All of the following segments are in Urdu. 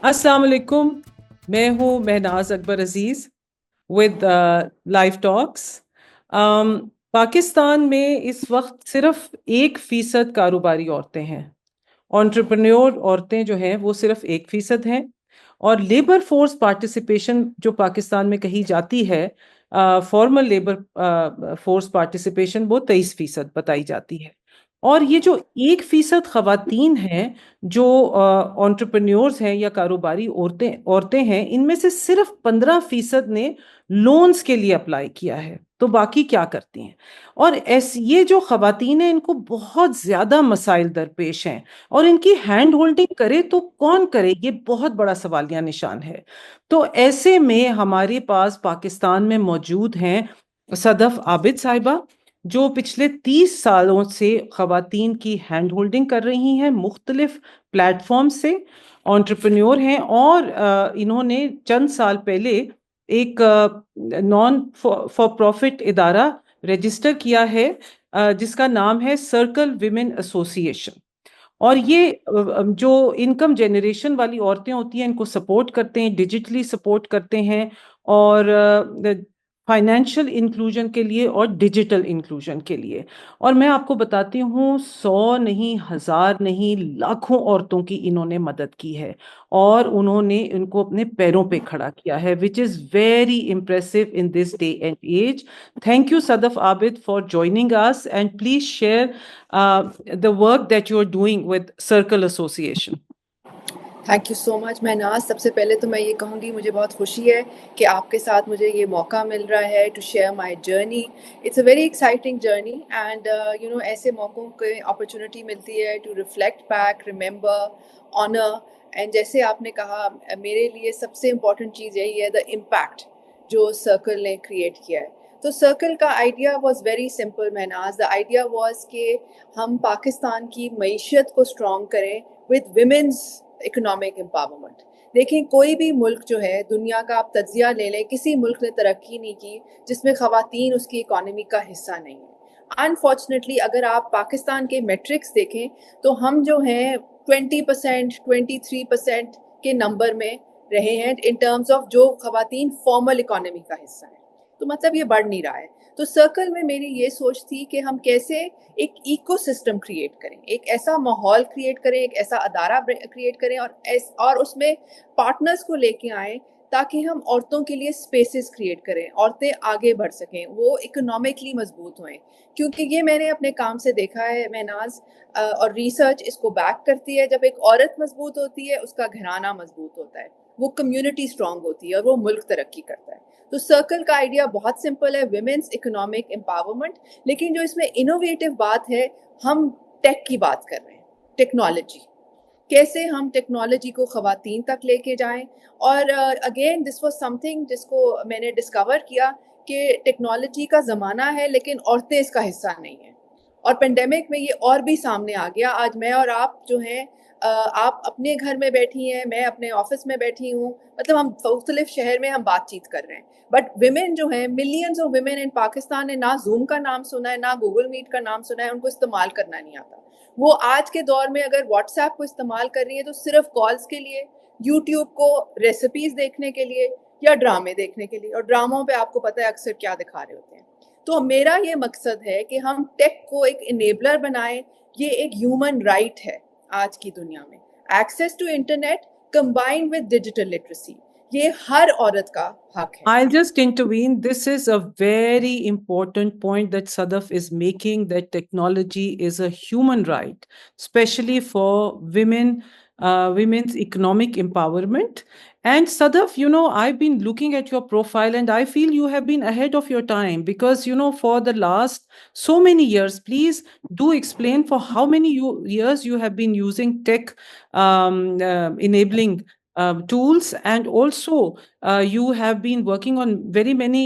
السلام علیکم. میں ہوں مہناز اکبر عزیز ود لائف ٹاکس. پاکستان میں اس وقت صرف 1% کاروباری عورتیں ہیں. انٹرپرینور عورتیں جو ہیں وہ صرف 1% ہیں، اور لیبر فورس پارٹیسپیشن جو پاکستان میں کہی جاتی ہے، فارمل لیبر فورس پارٹیسپیشن، وہ 23% بتائی جاتی ہے. اور یہ جو 1% خواتین ہیں جو انٹرپرینورز ہیں یا کاروباری عورتیں ہیں، ان میں سے صرف 15% نے لونز کے لیے اپلائی کیا ہے. تو باقی کیا کرتی ہیں؟ اور یہ جو خواتین ہیں ان کو بہت زیادہ مسائل درپیش ہیں، اور ان کی ہینڈ ہولڈنگ کرے تو کون کرے، یہ بہت بڑا سوالیہ نشان ہے. تو ایسے میں ہمارے پاس پاکستان میں موجود ہیں صدف عابد صاحبہ، جو پچھلے 30 سالوں سے خواتین کی ہینڈ ہولڈنگ کر رہی ہیں مختلف پلیٹ فارم سے، انٹرپرینور ہیں، اور انہوں نے چند سال پہلے ایک نان فار پروفٹ ادارہ رجسٹر کیا ہے جس کا نام ہے سرکل ویمن ایسوسی ایشن. اور یہ جو انکم جنریشن والی عورتیں ہوتی ہیں ان کو سپورٹ کرتے ہیں، ڈیجیٹلی سپورٹ کرتے ہیں، اور فائنینشیل انکلوژن کے لیے اور ڈیجیٹل انکلوژن کے لیے. اور میں آپ کو بتاتی ہوں، 100 نہیں، 1000 نہیں، لاکھوں عورتوں کی انہوں نے مدد کی ہے، اور انہوں نے ان کو اپنے پیروں پہ کھڑا کیا ہے، which is very impressive in this day and age. Thank you, Sadaf Abid, for joining us, and please share the work that you are doing with Circle Association. Thank you so much Mehnaz. سب سے پہلے تو میں یہ کہوں گی مجھے بہت خوشی ہے کہ آپ کے ساتھ مجھے یہ موقع مل رہا ہے to share my journey. It's a very exciting journey, and ایسے موقعوں کی اپرچونیٹی ملتی ہے to reflect back, remember, honour. And جیسے آپ نے کہا، میرے لیے سب سے امپورٹنٹ چیز یہی ہے، دا امپیکٹ جو سرکل نے کریٹ کیا ہے. تو سرکل کا idea was very simple Mahnaz. The idea was کہ ہم پاکستان کی معیشت کو اسٹرانگ کریں وتھ ویمنز اکنامک امپاورمنٹ. دیکھیں، کوئی بھی ملک جو ہے دنیا کا آپ تجزیہ لے لیں، کسی ملک نے ترقی نہیں کی جس میں خواتین اس کی اکانومی کا حصہ نہیں ہے. انفارچونیٹلی اگر آپ پاکستان کے میٹرکس دیکھیں تو ہم جو ہیں 20%، 23% کے نمبر میں رہے ہیں ان ٹرمز آف جو خواتین فارمل اکانومی کا حصہ ہیں. تو مطلب یہ بڑھ نہیں رہا ہے. تو سرکل میں میری یہ سوچ تھی کہ ہم کیسے ایک ایکو سسٹم کریٹ کریں، ایک ایسا ماحول کریٹ کریں، ایک ایسا ادارہ کریٹ کریں، اور اس میں پارٹنرز کو لے کے آئیں تاکہ ہم عورتوں کے لیے اسپیسز کریٹ کریں، عورتیں آگے بڑھ سکیں، وہ اکنامکلی مضبوط ہوئیں. کیونکہ یہ میں نے اپنے کام سے دیکھا ہے مہناز، اور ریسرچ اس کو بیک کرتی ہے. جب ایک عورت مضبوط ہوتی ہے اس کا گھرانہ مضبوط ہوتا ہے، وہ کمیونٹی اسٹرانگ ہوتی ہے، اور وہ ملک ترقی کرتا ہے. تو سرکل کا آئیڈیا بہت سمپل ہے، ویمنس اکنامک امپاورمنٹ. لیکن جو اس میں انوویٹو بات ہے، ہم ٹیک کی بات کر رہے ہیں، ٹیکنالوجی. کیسے ہم ٹیکنالوجی کو خواتین تک لے کے جائیں. اور again this was some thing جس کو میں نے ڈسکور کیا کہ ٹیکنالوجی کا زمانہ ہے لیکن عورتیں اس کا حصہ نہیں ہیں. اور پینڈیمک میں یہ اور بھی سامنے آ گیا. آج میں اور آپ جو ہیں، آپ اپنے گھر میں بیٹھی ہیں، میں اپنے آفس میں بیٹھی ہوں، مطلب ہم مختلف شہر میں ہم بات چیت کر رہے ہیں. بٹ ویمن جو ہیں، ملینز آف ویمن ان پاکستان نے نہ زوم کا نام سنا ہے، نہ گوگل میٹ کا نام سنا ہے، ان کو استعمال کرنا نہیں آتا. وہ آج کے دور میں اگر واٹس ایپ کو استعمال کر رہی ہے تو صرف کالز کے لیے، یوٹیوب کو ریسیپیز دیکھنے کے لیے یا ڈرامے دیکھنے کے لیے. اور ڈراموں پہ آپ کو پتہ ہے اکثر کیا دکھا رہے ہوتے ہیں. تو میرا یہ مقصد ہے کہ ہم ٹیک کو ایک انیبلر بنائیں. یہ ایک ہیومن رائٹ ہے آج کی دنیا میں، access to internet combined with digital literacy. یہ ہر عورت کا حق ہے. I'll just intervene. This is a very important point that Sadaf is making, that technology is a human right, especially for women, women's economic empowerment. And Sadaf, I've been looking at your profile and I feel you have been ahead of your time because, for the last so many years, please do explain for how many years you have been using tech enabling tools, and also you have been working on very many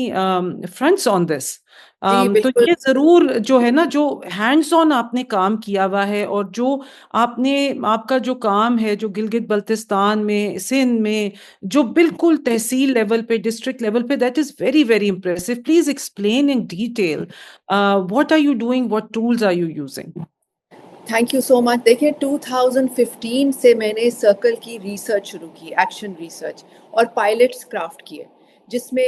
fronts on this. جی تو بالکل. یہ ضرور جو ہے نا، جو ہینڈز آن آپ نے کام کیا ہوا ہے، اور جو آپ کا جو کام ہے جو گلگت بلتستان میں، سندھ میں، جو بالکل تحصیل لیول پہ، ڈسٹرکٹ لیول پہ، that is very very impressive. Please explain in detail what are you doing, what tools are you using? Thank you so much. دیکھیں 2015 سے میں نے سرکل کی ریسرچ شروع کی, ایکشن ریسرچ, اور پائلٹس کرافٹ کیے, جس میں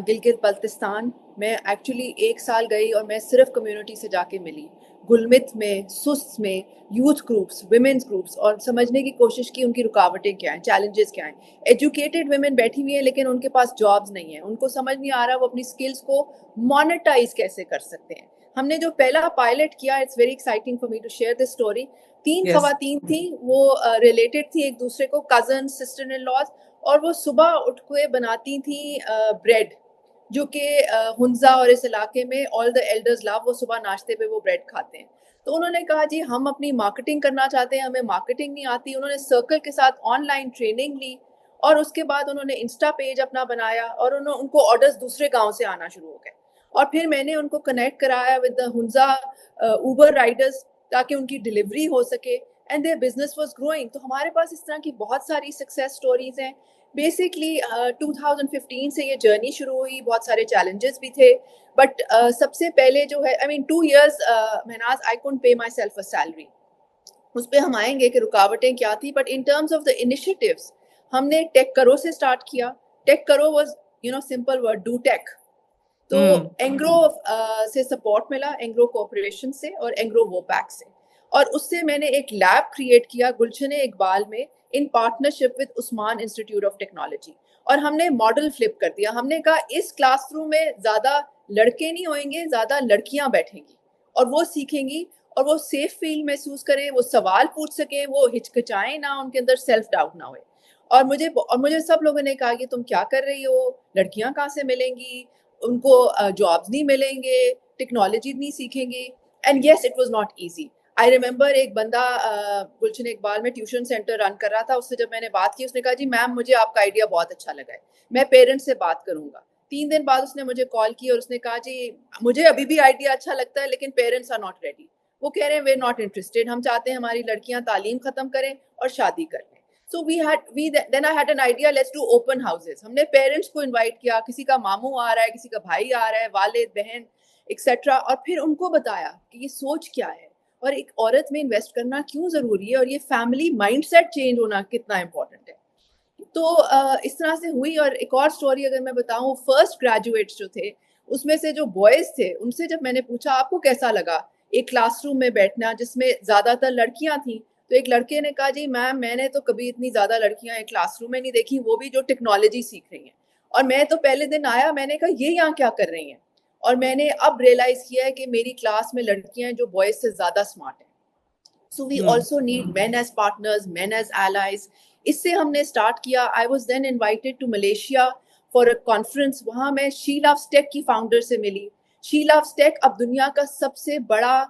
گلگت بلتستان میں ایکچولی 1 سال گئی اور میں صرف کمیونٹی سے جا کے ملی, گلمت میں, سست میں, یوتھ گروپس, ویمنس گروپس, اور سمجھنے کی کوشش کی ان کی رکاوٹیں کیا ہیں, چیلنجز کیا ہیں. ایجوکیٹڈ ویمن بیٹھی ہوئی ہیں لیکن ان کے پاس جابز نہیں ہیں, ان کو سمجھ نہیں آ رہا وہ اپنی سکلز کو مانیٹائز کیسے کر سکتے ہیں. ہم نے جو پہلا پائلٹ کیا, it's very exciting for me to share this story. 3 Yes. خواتین تھیں, وہ ریلیٹڈ تھیں ایک دوسرے کو, کزن, سسٹر ان لاز, اور وہ صبح اٹھ کے بناتی تھیں بریڈ, جو کہ ہنزا اور اس علاقے میں آل دا ایلڈرز لو, وہ صبح ناشتے پہ وہ بریڈ کھاتے ہیں. تو انہوں نے کہا جی ہم اپنی مارکیٹنگ کرنا چاہتے ہیں, ہمیں مارکیٹنگ نہیں آتی. انہوں نے سرکل کے ساتھ آن لائن ٹریننگ لی, اور اس کے بعد انہوں نے انسٹا پیج اپنا بنایا, اور ان کو آرڈرز دوسرے گاؤں سے آنا شروع ہو گئے. اور پھر میں نے ان کو کنیکٹ کرایا with the Hunza Uber riders, تاکہ ان کی ڈلیوری ہو سکے, and their business was growing. تو ہمارے پاس اس طرح کی بہت ساری سکسیس اسٹوریز ہیں. بیسکلی 2015 سے یہ جرنی شروع ہوئی, بہت سارے چیلنجز بھی تھے, بٹ سب سے پہلے جو ہے, 2 years Mehnaz, I can't pay myself a salary. اس پہ ہم آئیں گے کہ رکاوٹیں کیا تھی, but in terms of the initiatives ہم نے ٹیک کرو سے اسٹارٹ کیا. Tech Karo was simple word, do tech. تو اینگرو سے سپورٹ ملا, اینگرو کوآپریشن سے اور اینگرو ووپیک سے, اور اس سے میں نے ایک لیب کریٹ کیا گلشن اقبال میں ان partnership with Usman institute of technology. اور ہم نے ماڈل فلپ کر دیا. ہم نے کہا اس کلاس روم میں زیادہ لڑکے نہیں ہوئیں گے, زیادہ لڑکیاں بیٹھیں گی, اور وہ سیکھیں گی, اور وہ سیف فیل محسوس کریں, وہ سوال پوچھ سکیں, وہ ہچکچائیں نہ, ان کے اندر سیلف ڈاؤٹ نہ ہوئے. اور مجھے سب لوگوں نے کہا کہ تم کیا کر رہی ہو, لڑکیاں کہاں سے ملیں گی, ان کو جابز نہیں ملیں گے, ٹیکنالوجی نہیں سیکھیں گے. And yes, it was not easy. I remember ایک بندہ گلشن اقبال میں ٹیوشن سینٹر رن کر رہا تھا, اس سے جب میں نے بات کی, اس نے کہا جی میم مجھے آپ کا آئیڈیا بہت اچھا لگا ہے, میں پیرنٹس سے بات کروں گا. 3 دن بعد اس نے مجھے کال کی اور اس نے کہا جی مجھے ابھی بھی آئیڈیا اچھا لگتا ہے لیکن پیرنٹس آر ناٹ ریڈی. وہ کہہ رہے ہیں وی آر ناٹ انٹرسٹیڈ, ہم چاہتے ہیں ہماری لڑکیاں تعلیم ختم کریں اور شادی کر لیں. So then I had an idea, let's do open houses. ہم نے پیرنٹس کو انوائٹ کیا, کسی کا ماموں آ رہا ہے, کسی کا بھائی آ رہا ہے, والد, بہن, ایکسیٹرا, اور پھر ان کو بتایا کہ یہ سوچ کیا ہے, اور ایک عورت میں انویسٹ کرنا کیوں ضروری ہے, اور یہ فیملی مائنڈ سیٹ چینج ہونا کتنا امپورٹنٹ ہے. تو اس طرح سے ہوئی. اور ایک اور سٹوری اگر میں بتاؤں, فرسٹ گریجویٹس جو تھے اس میں سے جو بوائز تھے, ان سے جب میں نے پوچھا آپ کو کیسا لگا ایک کلاس روم میں بیٹھنا جس میں زیادہ تر لڑکیاں تھیں, تو ایک لڑکے نے کہا جی میم میں نے تو کبھی اتنی زیادہ لڑکیاں ایک کلاس روم میں نہیں دیکھی, وہ بھی جو ٹیکنالوجی سیکھ رہی ہیں. اور میں تو پہلے دن آیا, میں نے کہا یہ یہاں کیا کر رہی ہیں, اور میں نے اب ریئلائز کیا ہے کہ میری کلاس میں لڑکیاں ہیں جو بوائز سے زیادہ اسمارٹ ہیں. So we also need men as partners, men as allies. اس سے ہم نے اسٹارٹ کیا. I was then invited to Malaysia for a conference. وہاں میں شی لوز ٹیک کی فاؤنڈر سے ملی. شی لوز ٹیک اب دنیا کا سب سے بڑا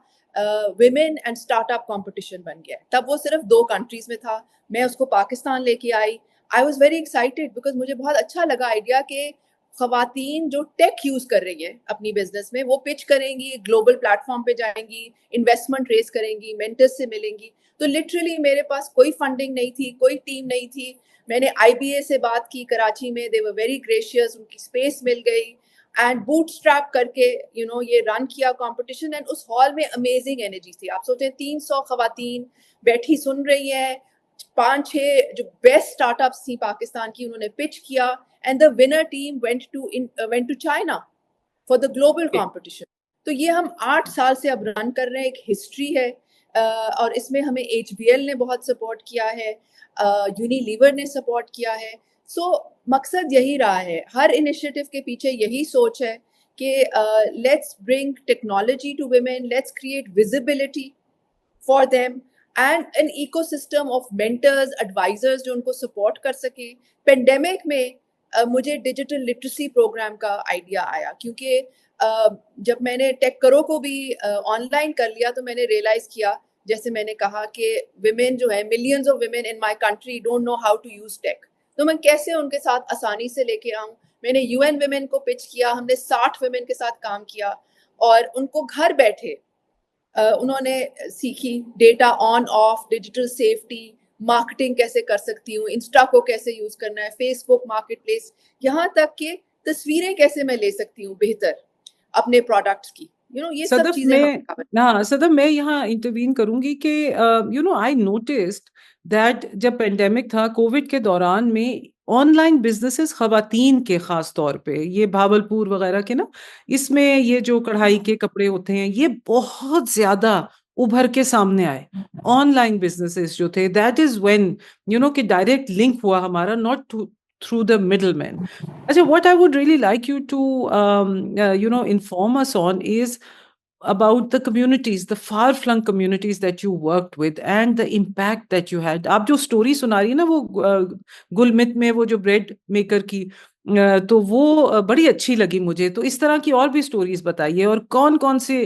women and start up competition بن گیا ہے. تب وہ صرف 2 کنٹریز میں تھا, میں اس کو پاکستان لے کے آئی. I was very excited because مجھے بہت اچھا لگا آئیڈیا کہ خواتین جو ٹیک یوز کر رہی ہیں اپنی بزنس میں, وہ پچ کریں گی, گلوبل پلیٹ فارم پہ جائیں گی, انویسٹمنٹ ریز کریں گی, مینٹرز سے ملیں گی. تو لٹرلی میرے پاس کوئی فنڈنگ نہیں تھی, کوئی ٹیم نہیں تھی. میں نے IBA سے بات کی کراچی میں, دے ور ویری گریشیس, ان کی اسپیس مل گئی, اینڈ بوٹ اسٹریپ کر کے یہ رن کیا کمپٹیشن. اینڈ اس ہال میں امیزنگ انرجی تھی. آپ سوچیں 300 خواتین بیٹھی سن رہی ہیں, 5-6 جو بیسٹ اسٹارٹ اپس تھیں پاکستان کی, انہوں نے پچ کیا, and the winner team went to China for the global competition. تو یہ ہم 8 سال سے اب رن کر رہے ہیں, ایک ہسٹری ہے, اور اس میں ہمیں HBL نے بہت سپورٹ کیا ہے, یونیلیور نے سپورٹ کیا ہے. سو مقصد یہی رہا ہے, ہر انیشیٹو کے پیچھے یہی سوچ ہے کہ let's bring technology to women, let's create visibility for them, and an ecosystem of mentors, advisors جو ان کو سپورٹ کر سکیں. پینڈیمک میں مجھے ڈیجیٹل لٹریسی پروگرام کا آئیڈیا آیا, کیونکہ جب میں نے ٹیک کرو کو بھی آن لائن کر لیا تو میں نے ریئلائز کیا, جیسے میں نے کہا کہ ویمن جو ہے, millions of women in my country don't know how to use tech, تو میں کیسے ان کے ساتھ آسانی سے لے کے آؤں. میں نے UN ویمن کو پچ کیا, ہم نے 60 ویمن کے ساتھ کام کیا, اور ان کو گھر بیٹھے انہوں نے سیکھی data on of, digital safety, marketing کیسے کر سکتی ہوں, انسٹا کو کیسے یوز کرنا ہے, فیس بک مارکیٹ پلیس, یہاں تک کہ تصویریں کیسے میں لے سکتی ہوں بہتر اپنے پروڈکٹس کی. یہ سب صدف چیزیں میں ہم cover. ہاں صدف میں یہاں انٹروین کروں گی کہ آئی نوٹسڈ دیٹ جب پینڈیمک تھا کووڈ کے دوران میں آن لائن بزنسز خواتین کے خاص طور پہ یہ بھاولپور وغیرہ کے نا اس میں یہ جو کڑھائی کے کپڑے ہوتے ہیں یہ بہت زیادہ ابھر کے سامنے آئے آن لائن بزنسز جو تھے دیٹ از وین کہ ڈائریکٹ لنک ہوا ہمارا not through the middleman. Achha, what I would really like you to inform us on is about the communities, the far-flung communities that you worked with and the impact that you had. آپ جو story سنا رہی ہیں نا وہ گلمت میں وہ جو بریڈ میکر کی تو وہ بڑی اچھی لگی مجھے. تو اس طرح کی اور بھی سٹوریز بتائیے اور کون کون سے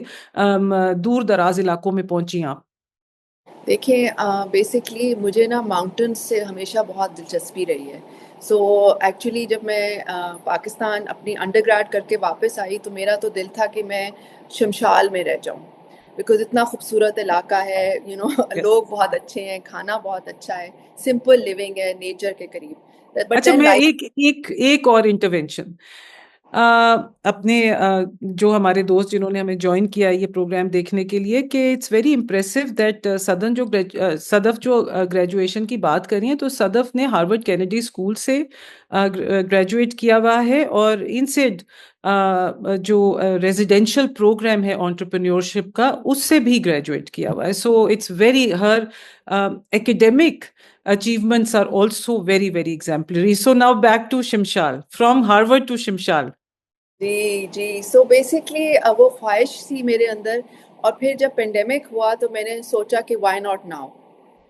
دور دراز علاقوں میں پہنچی آپ؟ دیکھیں بیسکلی مجھے نا ماؤنٹنس سے ہمیشہ بہت دلچسپی رہی ہے. سو ایکچولی جب میں پاکستان اپنی انڈر گریڈ کر کے واپس آئی تو میرا تو دل تھا کہ میں شمشال میں رہ جاؤں بیکاز اتنا خوبصورت علاقہ ہے لوگ بہت اچھے ہیں, کھانا بہت اچھا ہے, سمپل لیونگ ہے نیچر کے قریب. بٹ اچھا دین میں لائف ایک اور انٹروینشن اپنے جو ہمارے دوست جنہوں نے ہمیں جوائن کیا یہ پروگرام دیکھنے کے لیے کہ اٹس ویری امپریسو دیٹ صدف جو گریجویشن کی بات کر رہی ہیں تو صدف نے ہارورڈ کینیڈی اسکول سے گریجویٹ کیا ہوا ہے اور ان سے جو ریزیڈینشل پروگرام ہے انٹرپرینیورشپ کا اس سے بھی گریجویٹ کیا ہوا ہے. So it's very her academic achievements are also very, very exemplary. So now back to Shimshal, from Harvard to Shimshal. جی سو بیسکلی وہ خواہش تھی میرے اندر, اور پھر جب پینڈیمک ہوا تو میں نے سوچا کہ وائی ناٹ ناؤ.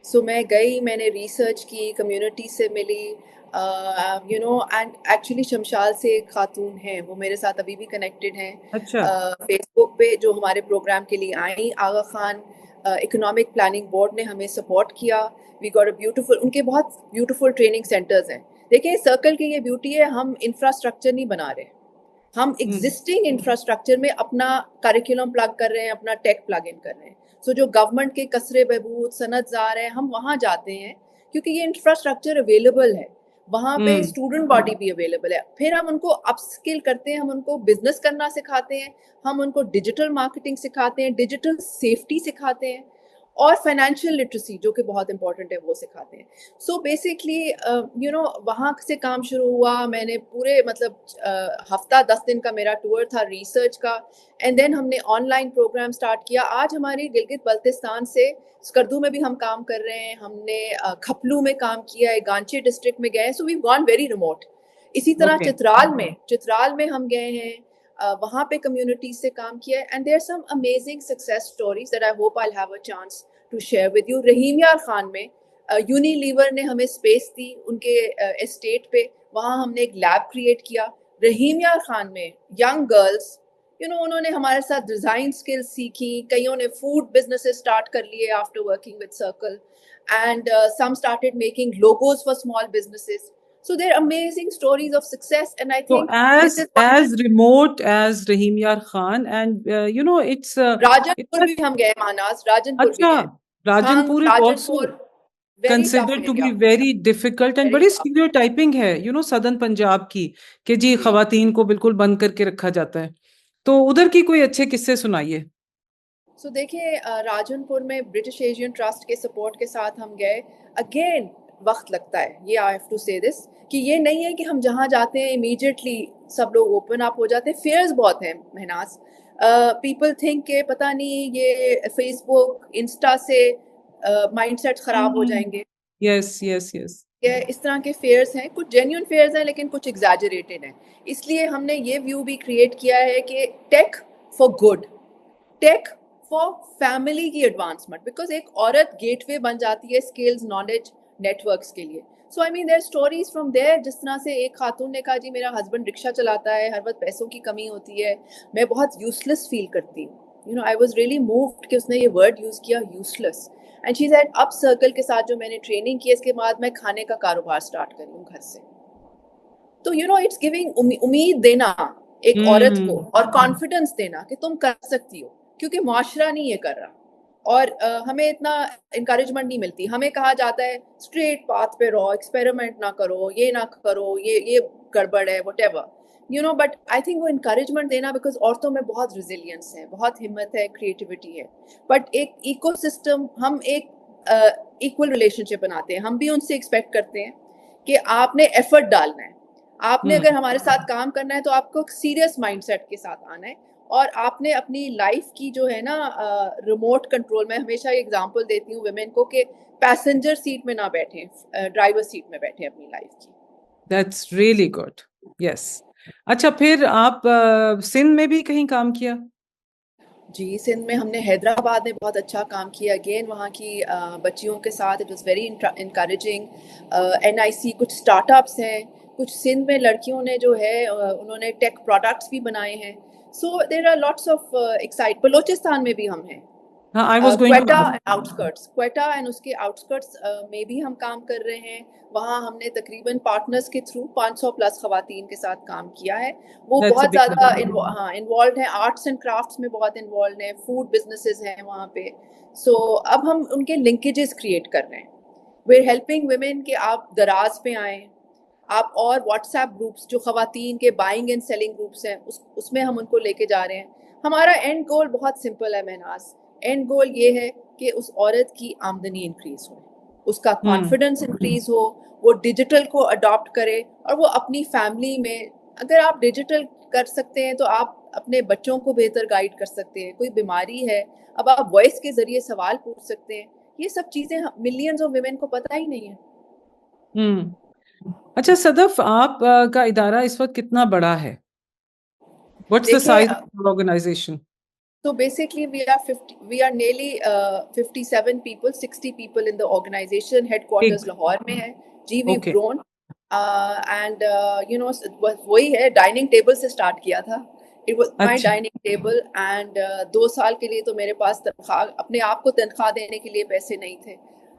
سو میں گئی, میں نے ریسرچ کی, کمیونٹی سے ملی, اینڈ ایکچولی شمشال سے ایک خاتون ہیں وہ میرے ساتھ ابھی بھی کنیکٹڈ ہیں اچھا فیس بک پہ, جو ہمارے پروگرام کے لیے آئیں. آغا خان اکنامک پلاننگ بورڈ نے ہمیں سپورٹ کیا. وی گاٹ اے بیوٹیفل, ان کے بہت بیوٹیفل ٹریننگ سینٹرز ہیں. دیکھیں سرکل کی یہ بیوٹی ہے, ہم انفراسٹرکچر نہیں بنا رہے, ہم ایگزسٹنگ انفراسٹرکچر میں اپنا کریکولم پلگ کر رہے ہیں, اپنا ٹیک پلگ ان کر رہے ہیں. سو جو گورنمنٹ کے کسرے بہبود صنعت زار ہیں ہم وہاں جاتے ہیں کیونکہ یہ انفراسٹرکچر اویلیبل ہے, وہاں پہ اسٹوڈنٹ باڈی بھی اویلیبل ہے. پھر ہم ان کو اپ اسکل کرتے ہیں, ہم ان کو بزنس کرنا سکھاتے ہیں, ہم ان کو ڈیجیٹل مارکیٹنگ سکھاتے ہیں, ڈیجیٹل سیفٹی سکھاتے ہیں, اور فائنینشیل لٹریسی جو کہ بہت امپورٹنٹ ہے وہ سکھاتے ہیں. سو بیسکلی وہاں سے کام شروع ہوا. میں نے پورے ہفتہ 10 دن کا میرا ٹور تھا ریسرچ کا, اینڈ دین ہم نے آن لائن پروگرام اسٹارٹ کیا. آج ہماری گلگت بلتستان سے اسکردو میں بھی ہم کام کر رہے ہیں, ہم نے کھپلو میں کام کیا ہے, گانچی ڈسٹرکٹ میں گئے, سو وی گون ویری ریموٹ. اسی طرح چترال میں ہم گئے ہیں, وہاں پہ کمیونٹیز سے کام کیا ہے. And there are some amazing success stories that I hope I have a chance to share with you. Rahim Yar Khan میں یونیلیور نے ہمیں اسپیس دی ان کے اسٹیٹ پہ, وہاں ہم نے ایک لیب کریٹ کیا. رحیم یار خان میں ینگ گرلس انہوں نے ہمارے ساتھ ڈیزائن اسکلس سیکھی, کئیوں نے فوڈ بزنس اسٹارٹ کر لیے after working with circle, and some started making logos for small businesses. So there are amazing stories of success, and I So think this is as remote as Rahim Yar Khan and it's Rajan پور بھی ہم گئے ماناس, راجن پور بھی اچھا گئے. Rajanpur is راجن also پور very tough considered to area, be very difficult and very بڑی tough. stereotyping ہے southern پنجاب کی کہ جی خواتین کو بالکل بند کر کے رکھا جاتا ہے. تو ادھر کی کوئی اچھے قصے سنائیے. سو دیکھیں راجن پور میں برٹش ایشین ٹرسٹ کے سپورٹ کے ساتھ ہم گئے. اگین وقت لگتا ہے, یہ آئی ہیو ٹو سے دس, کہ یہ نہیں ہے کہ ہم جہاں جاتے ہیں امیڈیٹلی سب لوگ اوپن اپ ہو جاتے ہیں. فیئرز بہت ہیں مہناز. پیپل تھنک کہ پتہ نہیں یہ فیس بک انسٹا سے مائنڈ سیٹ خراب ہو جائیں گے. یس یس یس اس طرح کے فیئرز ہیں, کچھ جینیون فیئرز ہیں لیکن کچھ ایگزیجریٹڈ ہیں. اس لیے ہم نے یہ ویو بھی کریٹ کیا ہے کہ ٹیک for good, take for family کی ایڈوانسمنٹ, بیکاز ایک عورت گیٹ وے بن جاتی ہے اسکلز نالج نیٹ ورکس کے لیے. سو آئی مین دیر اسٹوریز فرام دیر. جس طرح سے ایک خاتون نے کہا جی میرا ہسبینڈ رکشہ چلاتا ہے, ہر وقت پیسوں کی کمی ہوتی ہے, میں بہت یوز لیس فیل کرتی ہوں. آئی واز ریئلی مووڈ کہ اس نے یہ ورڈ یوز کیا, use less. And she said اب سرکل کے ساتھ جو میں نے ٹریننگ کی اس کے بعد میں کھانے کا کاروبار اسٹارٹ کری ہوں گھر سے. تو اٹس گیونگ امید دینا ایک عورت کو, اور کانفیڈنس دینا کہ تم کر سکتی ہو, کیونکہ معاشرہ نہیں یہ کر رہا, اور ہمیں اتنا انکریجمنٹ نہیں ملتی. ہمیں کہا جاتا ہے اسٹریٹ پاتھ پہ رہو, ایکسپیریمنٹ نہ کرو, یہ نہ کرو, یہ گڑبڑ ہے, what ever. But I think وہ انکریجمنٹ دینا, بیکاز عورتوں میں بہت ریزیلینس ہے, بہت ہمت ہے, کریٹیوٹی ہے, بٹ ایک ایکو سسٹم, ہم ایک ایکول ریلیشن شپ بناتے ہیں. ہم بھی ان سے ایکسپیکٹ کرتے ہیں کہ آپ نے ایفرٹ ڈالنا ہے, آپ نے اگر ہمارے ساتھ کام کرنا ہے تو آپ کو سیریس مائنڈ سیٹ کے ساتھ آنا ہے, اور آپ نے اپنی لائف کی جو ہے نا ریموٹ کنٹرول, میں ہمیشہ یہ ایگزامپل دیتی ہوں ویمن کو کہ پیسنجر سیٹ میں نہ بیٹھیں, ڈرائیور سیٹ میں بیٹھیں اپنی لائف کی. That's really good. یس. اچھا, پھر آپ سندھ میں بھی کہیں کام کیا؟ جی, سندھ میں ہم نے حیدرآباد میں بہت اچھا کام کیا. اگین وہاں کی بچیوں کے ساتھ it was very encouraging. NIC کچھ اسٹارٹ اپس ہیں, کچھ سندھ میں لڑکیوں نے جو ہے انہوں نے ٹیک پروڈکٹس بھی بنائے ہیں. So there are lots of excite. Balochistan میں بھی ہم ہیں, I was going to Quetta ask. And outskirts, Quetta and اس کے آؤٹسکرٹس میں بھی ہم کام کر رہے ہیں. وہاں ہم نے تقریباً پارٹنرز کے تھرو 500+ خواتین کے ساتھ کام کیا ہے. وہ That's a بہت big زیادہ number. انوالوڈ ہیں, آرٹس اینڈ کرافٹس میں بہت انوالوڈ ہیں, فوڈ بزنسز ہیں وہاں پہ. سو اب ہم ان کے لنکیجز کریٹ کر رہے ہیں. وی آر ہیلپنگ ویمن کہ آپ دراز پہ آئیں, آپ اور واٹس ایپ گروپس جو خواتین کے بائنگ اینڈ سیلنگ گروپس ہیں اس میں ہم ان کو لے کے جا رہے ہیں. ہمارا اینڈ گول بہت سمپل ہے مہناز. اینڈ گول یہ ہے کہ اس عورت کی آمدنی انکریز ہو, اس کا کانفیڈنس انکریز ہو, وہ ڈیجیٹل کو اڈاپٹ کرے, اور وہ اپنی فیملی میں, اگر آپ ڈیجیٹل کر سکتے ہیں تو آپ اپنے بچوں کو بہتر گائیڈ کر سکتے ہیں. کوئی بیماری ہے, اب آپ وائس کے ذریعے سوال پوچھ سکتے ہیں. یہ سب چیزیں ملینز آف ویمن کو پتہ ہی نہیں ہے. اچھا صدف, آپ کا ادارہ اس وقت کتنا بڑا ہے؟ What's the دیکھیں, size of your organization? so basically we are nearly 57 people, 60 people in the organization. Headquarters Big. Lahore میں ہے. جی, we've Okay. grown and وہی ہے, ڈائننگ ٹیبل سے اسٹارٹ کیا تھا. It was my اچھا. dining table and 2 سال کے لیے تو میرے پاس تنخواہ, اپنے آپ کو تنخواہ دینے کے لیے پیسے نہیں تھے.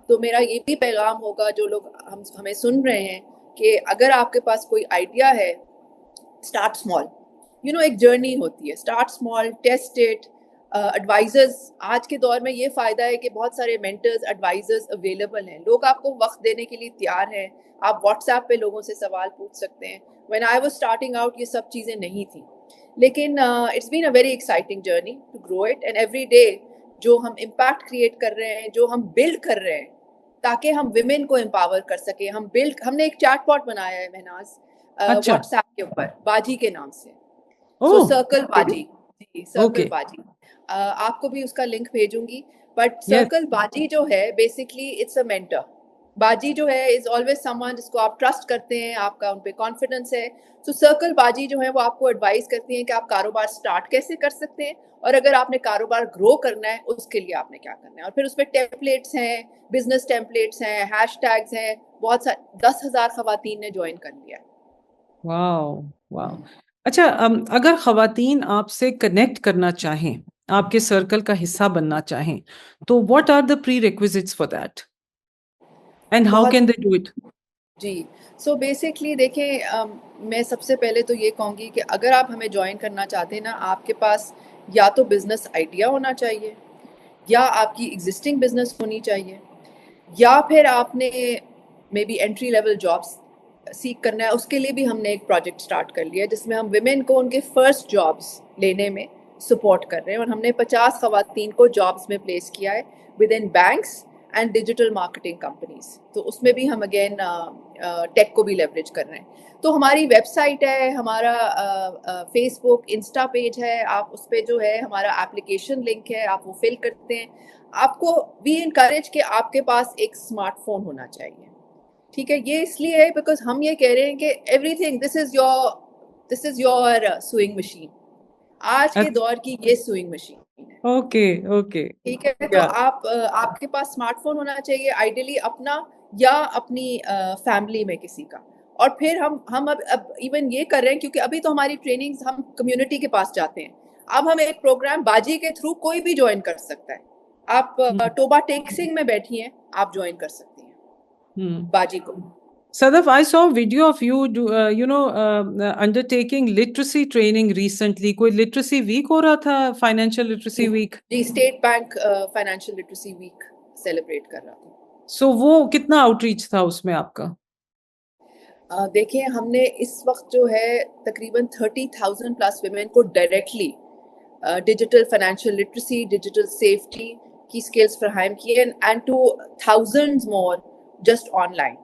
تو میرا یہ بھی پیغام ہوگا جو لوگ ہمیں سن رہے ہیں کہ اگر آپ کے پاس کوئی آئیڈیا ہے, اسٹارٹ اسمال. ایک جرنی ہوتی ہے, start small, test it. Advisers, آج کے دور میں یہ فائدہ ہے کہ بہت سارے مینٹرز, ایڈوائزرز اویلیبل ہیں. لوگ آپ کو وقت دینے کے لیے تیار ہیں. آپ واٹس ایپ پہ لوگوں سے سوال پوچھ سکتے ہیں. When I was starting out یہ سب چیزیں نہیں تھیں, لیکن it's been a very exciting journey to grow it. And every day جو ہم امپیکٹ کریٹ کر رہے ہیں, جو ہم بلڈ کر رہے ہیں تاکہ ہم ویمن کو امپاور کر سکیں. ہم نے ایک چیٹ باٹ بنایا ہے مہناز, اچھا. واٹس ایپ کے اوپر, باجی کے نام سے. سو Oh, سرکل باجی, جی سرکل okay. باجی, آپ کو بھی اس کا لنک بھیجوں گی. But Yes. سرکل باجی جو ہے بیسکلی اٹس اے مینٹر. باجی جو ہے از آلویز سم ون جس کو آپ ٹرسٹ کرتے ہیں, آپ کا ان پہ کانفیڈنس ہے. سو سرکل باجی جو ہے وہ آپ کو ایڈوائز کرتی ہیں کہ آپ کاروبار سٹارٹ کیسے کر سکتے ہیں, اور اگر آپ نے کاروبار گرو کرنا ہے اس کے لیے آپ نے کیا کرنا ہے. اور پھر اس پہ ٹیمپلیٹس ہیں, بزنس ٹیمپلیٹس ہیں, ہیش ٹیگز ہیں, بہت سارے 10,000 خواتین نے جوائن کر لیا. واو واو. اچھا, اگر خواتین آپ سے کنیکٹ کرنا چاہیں, آپ کے سرکل کا حصہ بننا چاہیں, تو what are the prerequisites for that? And how بہت can they do it? جی, سو بیسکلی دیکھیں, میں سب سے پہلے تو یہ کہوں گی کہ اگر آپ ہمیں جوائن کرنا چاہتے ہیں نا, آپ کے پاس یا تو بزنس آئیڈیا ہونا چاہیے, یا آپ کی ایگزسٹنگ بزنس ہونی چاہیے, یا پھر آپ نے maybe entry level jobs سیکھ کرنا ہے. اس کے لیے بھی ہم نے ایک پروجیکٹ اسٹارٹ کر لیا جس میں ہم ویمن کو ان کے فرسٹ جابس لینے میں سپورٹ کر رہے ہیں, اور ہم نے 50 خواتین کو جابس میں پلیس کیا ہے with in banks and digital marketing companies. تو اس میں بھی ہم اگین ٹیک کو بھی لیوریج کر رہے ہیں. تو ہماری ویب سائٹ ہے, ہمارا فیس بک, انسٹا پیج ہے, آپ اس پہ جو ہے ہمارا ایپلیکیشن لنک ہے, آپ وہ فل کرتے ہیں. آپ کو وی انکریج کہ آپ کے پاس ایک اسمارٹ فون ہونا چاہیے. ٹھیک ہے, یہ اس لیے ہے بیکاز ہم یہ کہہ رہے ہیں کہ every thing this is your swing machine. آج کے دور کی یہ سوئنگ مشین ہے. اوکے. ٹھیک ہے, تو آپ کے پاس اسمارٹ فون ہونا چاہیے, آئیڈیلی اپنا یا اپنی فیملی میں کسی کا. اور پھر ہم اب ایون یہ کر رہے ہیں کیونکہ ابھی تو ہماری ٹریننگ ہم کمیونٹی کے پاس جاتے ہیں. اب ہم ایک پروگرام باجی کے تھرو کوئی بھی جوائن کر سکتا ہے. آپ ٹوبا ٹیکسنگ میں بیٹھی ہیں, آپ جوائن کر سکتی ہیں باجی کو. Sadaf, I saw a video of you, undertaking literacy training recently. کوئی literacy week ہو رہا تھا, financial literacy week. جی, State Bank financial literacy week celebrate کر رہا تھا. So وہ کتنا outreach تھا اس میں آپ کا؟ دیکھیں ہم نے اس وقت جو ہے تقریباً 30,000 پلس ویمن کو directly digital financial literacy, digital safety کی اسکلس فراہم کی ہیں، and two thousands more just online.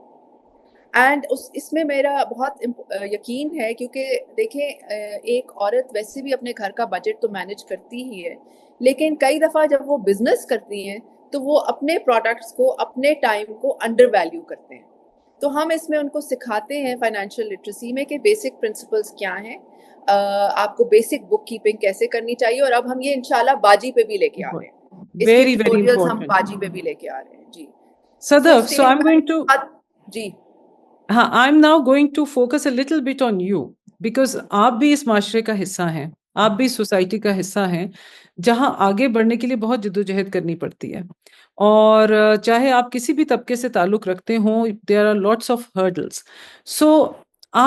And اس میں میرا بہت یقین ہے، کیونکہ دیکھیں ایک عورت ویسے بھی اپنے گھر کا بجٹ تو مینیج کرتی ہی ہے، لیکن کئی دفعہ جب وہ بزنس کرتی ہیں تو وہ اپنے پروڈکٹس کو، اپنے ٹائم کو انڈر ویلیو کرتے ہیں. تو ہم اس میں ان کو سکھاتے ہیں فائنینشیل لٹریسی میں کہ بیسک پرنسپلز کیا ہیں، آپ کو بیسک بک کیپنگ کیسے کرنی چاہیے. اور اب ہم یہ انشاءاللہ باجی پہ بھی لے کے آ رہے ہیں، اس کے Very, very ٹیوٹوریلز ہم important. باجی پہ بھی لے کے آ رہے ہیں. جی so Sadaf, so same I'm going to جی I'm now going to focus a little bit on you because آپ بھی اس معاشرے کا حصہ ہیں، آپ بھی سوسائٹی کا حصہ ہیں جہاں آگے بڑھنے کے لیے بہت جدوجہد کرنی پڑتی ہے، اور چاہے آپ کسی بھی طبقے سے تعلق رکھتے ہوں، there are lots of hurdles. So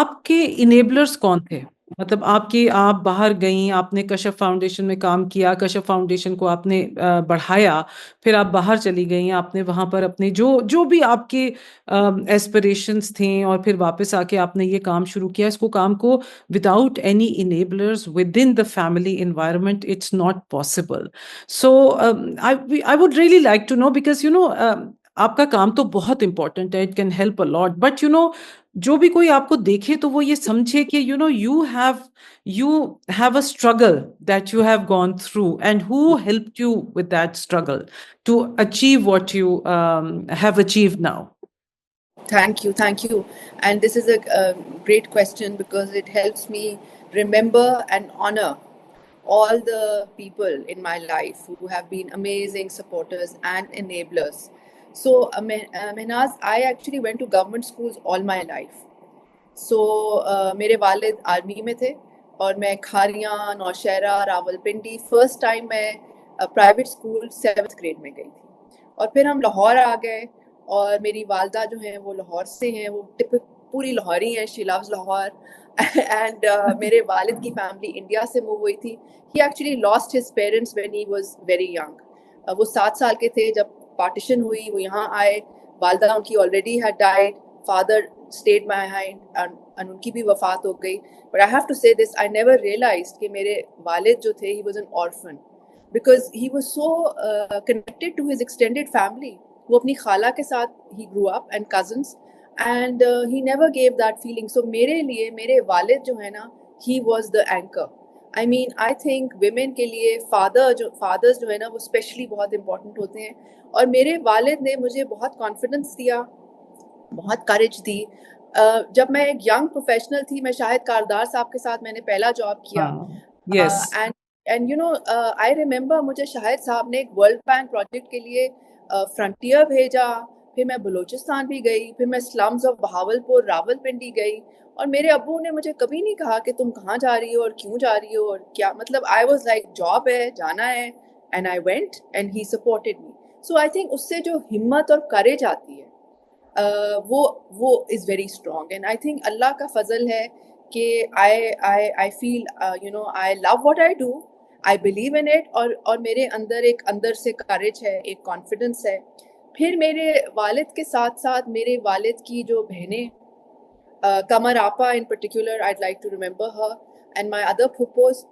آپ کے انیبلرز کون تھے؟ مطلب آپ باہر گئیں، آپ نے کشف فاؤنڈیشن میں کام کیا، کشف فاؤنڈیشن کو آپ نے بڑھایا، پھر آپ باہر چلی گئیں، آپ نے وہاں پر اپنے جو بھی آپ کے ایسپریشنس تھیں، اور پھر واپس آ کے آپ نے یہ کام شروع کیا. اس کو کام کو without any enablers with in the family environment it's not possible. So I would really like to know because آپ کا کام تو بہت امپورٹنٹ ہے، it can help a lot, but جو بھی کوئی آپ کو دیکھے تو وہ یہ سمجھے کہ you have a struggle that you have gone through, and who helped you with that struggle to achieve what you have achieved now. Thank you, thank you. And this is a great question because it helps me remember and honor all the people in my life who have been amazing supporters and enablers. So, Mehnaz, I actually went to government schools all my life. سو میرے والد آرمی میں تھے، اور میں کھاریاں، نوشہرہ، راول پنڈی فرسٹ ٹائم میں پرائیویٹ اسکول 7th گریڈ میں گئی تھی. اور پھر ہم لاہور آ گئے، اور میری والدہ جو ہیں وہ لاہور سے ہیں، وہ پوری لاہوری ہیں، شی لوز لاہور. اینڈ میرے والد کی فیملی انڈیا سے موو ہوئی تھی. He actually lost his parents when he was very young. وہ 7 سال کے تھے جب پارٹیشن ہوئی، وہ یہاں آئے. والدہ ان کی already had died, father stayed behind, and ان کی بھی وفات ہو گئی. But I have to say this, I never realized کہ میرے والد جو تھے he was an orphan because he was so connected to his extended family. وہ اپنی خالہ کے ساتھ he grew up and cousins, and he never gave that feeling. So میرے لیے میرے والد جو ہے نا he was the anchor. I mean, I think women کے لیے fathers جو ہے نا وہ اسپیشلی بہت امپورٹنٹ ہوتے ہیں. اور میرے والد نے مجھے بہت کانفیڈنس دیا، بہت کریج دی. جب میں ایک ینگ پروفیشنل تھی، میں شاہد کاردار صاحب کے ساتھ میں نے پہلا جاب کیا. Yes. اینڈ آئی ریممبر مجھے شاہد صاحب نے ایک ورلڈ بینک پروجیکٹ کے لیے فرنٹیئر بھیجا. پھر میں بلوچستان بھی گئی، پھر میں سلمز آف بہاولپور راول پنڈی گئی. اور میرے ابو نے مجھے کبھی نہیں کہا کہ تم کہاں جا رہی ہو اور کیوں جا رہی ہو اور کیا، مطلب آئی واز لائک جاب ہے، جانا ہے، and I went and he supported me. So I think اس سے جو ہمت اور کریج آتی ہے وہ is very strong. And I think اللہ کا فضل ہے کہ I feel I love what I do, I believe in it, اور میرے اندر سے کریج ہے، ایک کانفیڈنس ہے. پھر میرے والد کے ساتھ ساتھ میرے والد کی جو بہنیں، Qamar apa in particular I'd like to remember her, and my other پھپھوز.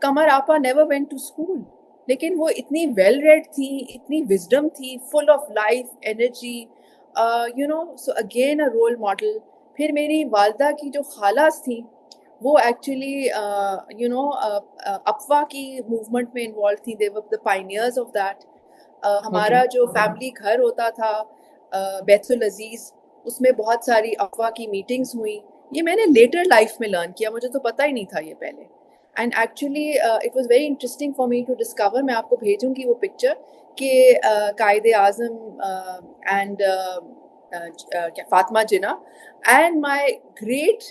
Qamar apa never went to school, لیکن وہ اتنی ویل ریڈ تھی، اتنی وزڈم تھی، full of life energy. So again a role model. پھر میری والدہ کی جو خالہs تھیں وہ ایکچولی اپوا کی موومنٹ میں انوالو تھیں. دے ور دی پائنیئرز آف دیٹ. ہمارا جو فیملی گھر ہوتا تھا بیت العزیز، اس میں بہت ساری اپوا کی میٹنگز ہوئیں. یہ میں نے لیٹر لائف میں لرن کیا، مجھے تو پتہ ہی نہیں تھا یہ پہلے. And actually it was very interesting for me to discover. میں آپ کو بھیجوں گی وہ پکچر کہ Quaid Azam and Fatima Jinnah and my great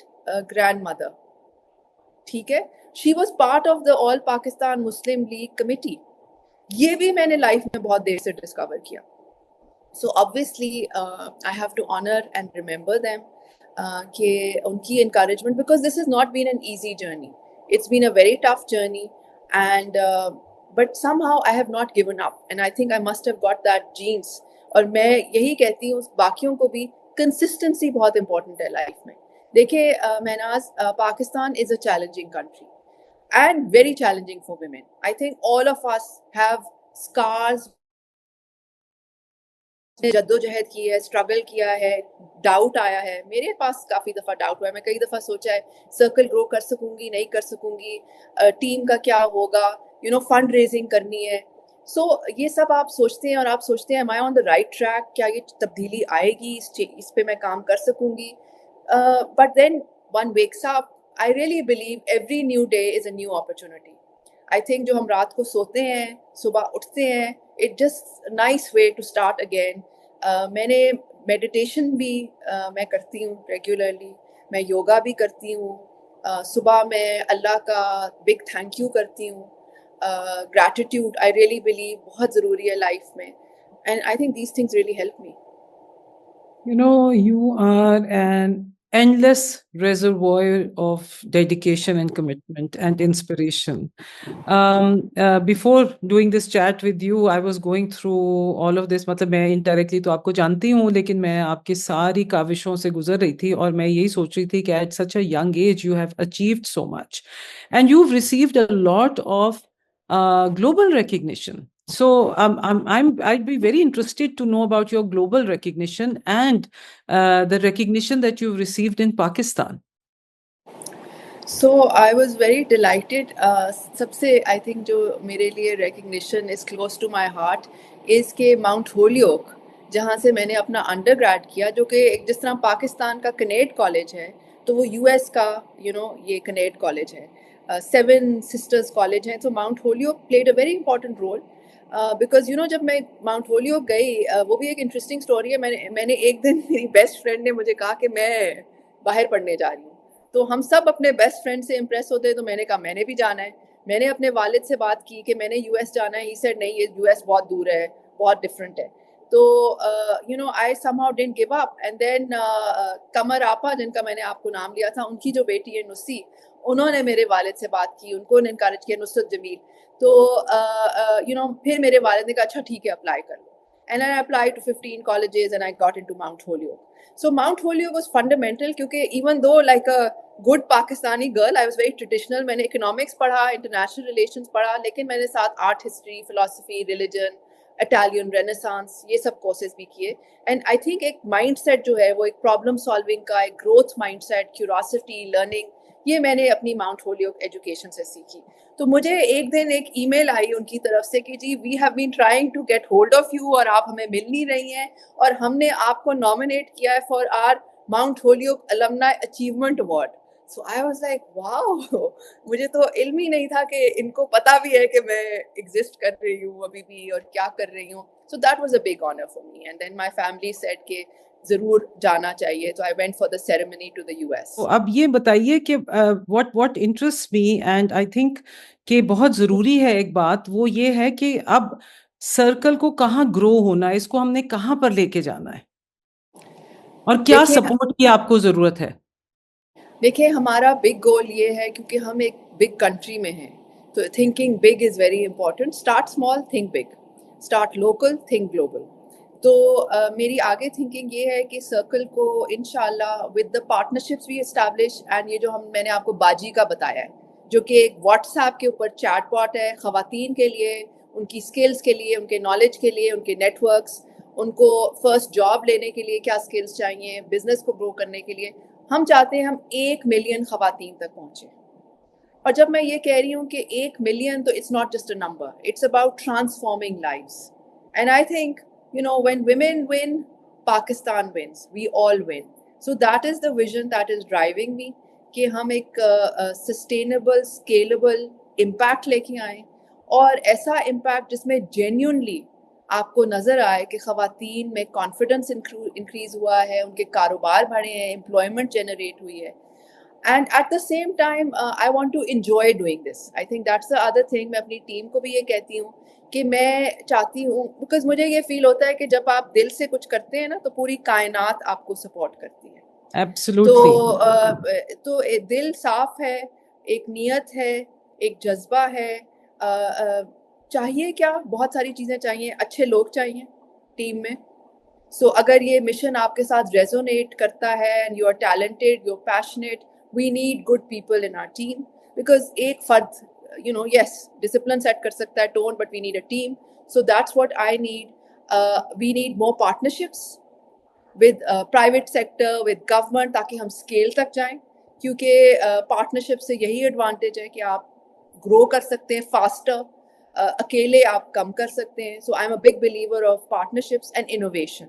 grandmother, ٹھیک ہے، she was part of the All Pakistan Muslim League committee. یہ بھی میں نے لائف میں بہت دیر سے ڈسکور کیا. سو obviously I have to honor and remember them کہ ان کی encouragement, because this has not been an easy journey. It's been a very tough journey, and but somehow I have not given up, and I think I must have got that genes. اور میں یہی کہتی ہوں باقیوں کو بھی، کنسسٹنسی بہت امپورٹنٹ ہے لائف میں. دیکھیے Mahnaz, Pakistan is a challenging country and very challenging for women. I think all of us have scars, جدوجہد کی ہے, اسٹرگل کیا ہے, ڈاؤٹ آیا ہے. میرے پاس کافی دفعہ ڈاؤٹ ہوا ہے, میں کئی دفعہ سوچا ہے سرکل گرو کر سکوں گی نہیں کر سکوں گی, ٹیم کا کیا ہوگا, فنڈ ریزنگ کرنی ہے. سو یہ سب آپ سوچتے ہیں اور آپ سوچتے ہیں am I on the right track, کیا یہ تبدیلی آئے گی, اس پہ میں کام کر سکوں گی. But then one wakes up. I really believe every new day is a new opportunity. I think جو ہم رات کو سوتے ہیں صبح اٹھتے ہیں, it just a nice way to start again. میں نے میڈیٹیشن بھی میں کرتی ہوں ریگولرلی, میں یوگا بھی کرتی ہوں, صبح میں اللہ کا بگ تھینک یو کرتی ہوں. گریٹیٹیوڈ آئی ریئلی بلیو بہت ضروری ہے لائف میں, and I think these things really help me. You are an endless reservoir of dedication and commitment and inspiration. Before doing this chat with you, I was going through all of this. مطلب میں انڈائریکٹلی تو آپ کو جانتی ہوں, لیکن میں آپ کی ساری کاوشوں سے گزر رہی تھی اور میں یہی سوچ رہی تھی کہ at such a young age you have achieved so much and you've received a lot of global recognition. So I'd be very interested to know about your global recognition and the recognition that you've received in Pakistan. So I was very delighted. سب سے آئی تھنک جو میرے لیے recognition is close to my heart is کہ ماؤنٹ ہولوک, جہاں سے میں نے اپنا انڈر گریڈ کیا, جو کہ جس طرح پاکستان کا کنیڈ کالج ہے تو وہ یو ایس کا یہ کنیڈ کالج ہے, 7 سسٹرز کالج ہیں. تو Mount Holyoke played a very important role because جب میں ماؤنٹ ہولوک گئی, وہ بھی ایک انٹرسٹنگ اسٹوری ہے. میں نے ایک دن میری بیسٹ فرینڈ نے مجھے کہا کہ میں باہر پڑھنے جا رہی ہوں, تو ہم سب اپنے بیسٹ فرینڈ سے امپریس ہوتے ہیں, تو میں نے کہا میں نے بھی جانا ہے. میں نے اپنے والد سے بات کی کہ میں نے یو ایس جانا ہے, ہی سیڈ نہیں, یہ یو ایس بہت دور ہے, بہت ڈفرینٹ ہے. تو I somehow didn't give up. And then Qamar apa, جن کا میں نے آپ کو نام لیا تھا, ان کی جو بیٹی ہے نسی, انہوں نے میرے والد سے بات کی, ان کو انکریج کیا, نصرت جمیل. تو پھر میرے والد نے کہا اچھا ٹھیک ہے اپلائی کر لو. And I applied to 15 colleges and I got into Mount Holyoke. So Mount Holyoke was fundamental کیونکہ even though like a good Pakistani girl, I was very traditional. میں نے economics پڑھا, international relations پڑھا, لیکن میں نے ساتھ art history, philosophy, religion, Italian Renaissance, یہ سب کورسز بھی کیے. And I think ایک مائنڈ سیٹ جو ہے وہ ایک پرابلم سالونگ کا, ایک growth mindset, curiosity, learning, یہ میں نے اپنی ماؤنٹ ہولوک ایجوکیشن سے سیکھی. تو مجھے ایک دن ایک ای میل آئی ان کی طرف سے کہ جی we have been trying to get hold of you, اور آپ ہمیں مل نہیں رہی ہیں, اور ہم نے آپ کو نامینیٹ کیا ہے for our Mount Holyoke alumni achievement award. So I was like wow, مجھے تو علم ہی نہیں تھا کہ ان کو پتا بھی ہے کہ میں ایگزسٹ کر رہی ہوں ابھی بھی اور کیا کر رہی ہوں. So that was a big honour for me. And then my family said کہ ضرور جانا چاہیے. تو I went for the ceremony to the U S. تو اب یہ بتائیے کہ what interests me and I think کہ بہت ضروری ہے ایک بات, وہ یہ ہے کہ اب سرکل کو کہاں گرو ہونا ہے, اس کو ہم نے کہاں پر لے کے جانا ہے, اور کیا سپورٹ کی آپ کو ضرورت ہے؟ دیکھیں ہمارا بگ گول یہ ہے, کیونکہ ہم ایک بگ کنٹری میں ہیں, تو thinking big is very important. Start small, think big. Start local, think global. تو میری آگے تھنکنگ یہ ہے کہ سرکل کو انشاءاللہ with the partnerships we establish, and یہ جو میں نے آپ کو باجی کا بتایا ہے, جو کہ ایک واٹس ایپ کے اوپر چیٹ باٹ ہے خواتین کے لیے, ان کی اسکلس کے لیے, ان کے نالج کے لیے, ان کے نیٹ ورکس, ان کو فرسٹ جاب لینے کے لیے کیا اسکلس چاہیے, بزنس کو گرو کرنے کے لیے. ہم چاہتے ہیں ہم 1 ملین خواتین تک پہنچیں. اور جب میں یہ کہہ رہی ہوں کہ 1 ملین, تو it's not just a number, it's about transforming lives. And I think when women win, Pakistan wins, we all win. So that is the vision that is driving me, کہ ہم ایک سسٹینیبل, اسکیلیبل امپیکٹ لے کے آئیں, اور ایسا امپیکٹ جس میں جینیونلی آپ کو نظر آئے کہ خواتین میں کانفیڈنس انکریز ہوا ہے, ان کے کاروبار بڑھے ہیں, امپلائمنٹ جنریٹ ہوئی ہے. And at the same time I want to enjoy doing this. I think that's the other thing. میں اپنی ٹیم کو بھی یہ کہتی ہوں کہ میں چاہتی ہوں, بیکاز مجھے یہ فیل ہوتا ہے کہ جب آپ دل سے کچھ کرتے ہیں نا, تو پوری کائنات آپ کو سپورٹ کرتی ہے. تو دل صاف ہے, ایک نیت ہے, ایک جذبہ ہے. چاہیے کیا, بہت ساری چیزیں چاہیے, اچھے لوگ چاہیے ٹیم میں, So اگر یہ مشن آپ کے ساتھ ریزونیٹ کرتا ہے and you are talented, you're passionate, we need good people in our team because ایک فرد yes discipline set کر سکتا ہے tone, but we need a team. So that's what I need. We need more partnerships with private sector, with government, تاکہ ہم اسکیل تک جائیں, کیونکہ پارٹنرشپ سے یہی ایڈوانٹیج ہے کہ آپ گرو کر سکتے ہیں فاسٹر, اکیلے آپ کم کر سکتے ہیں. So I am a big believer of partnerships and innovation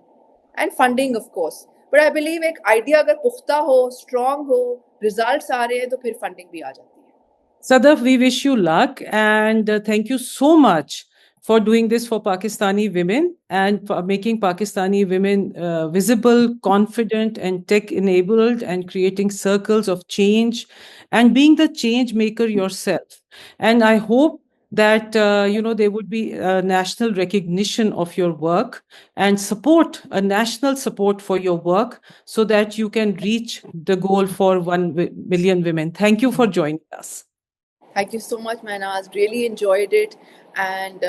and funding of course. But I believe ایک آئیڈیا اگر پختہ ہو, اسٹرانگ ہو, ریزلٹس آ رہے ہیں تو پھر فنڈنگ بھی آ جاتی ہے. Sadaf, we wish you luck and thank you so much for doing this for Pakistani women and for making Pakistani women visible, confident and tech enabled and creating circles of change and being the change maker yourself. And I hope that there would be a national recognition of your work and support, a national support for your work so that you can reach the goal for 1 million women. Thank you for joining us. Thank you so much, Mahnaz. Really enjoyed it, and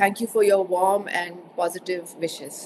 thank you for your warm and positive wishes.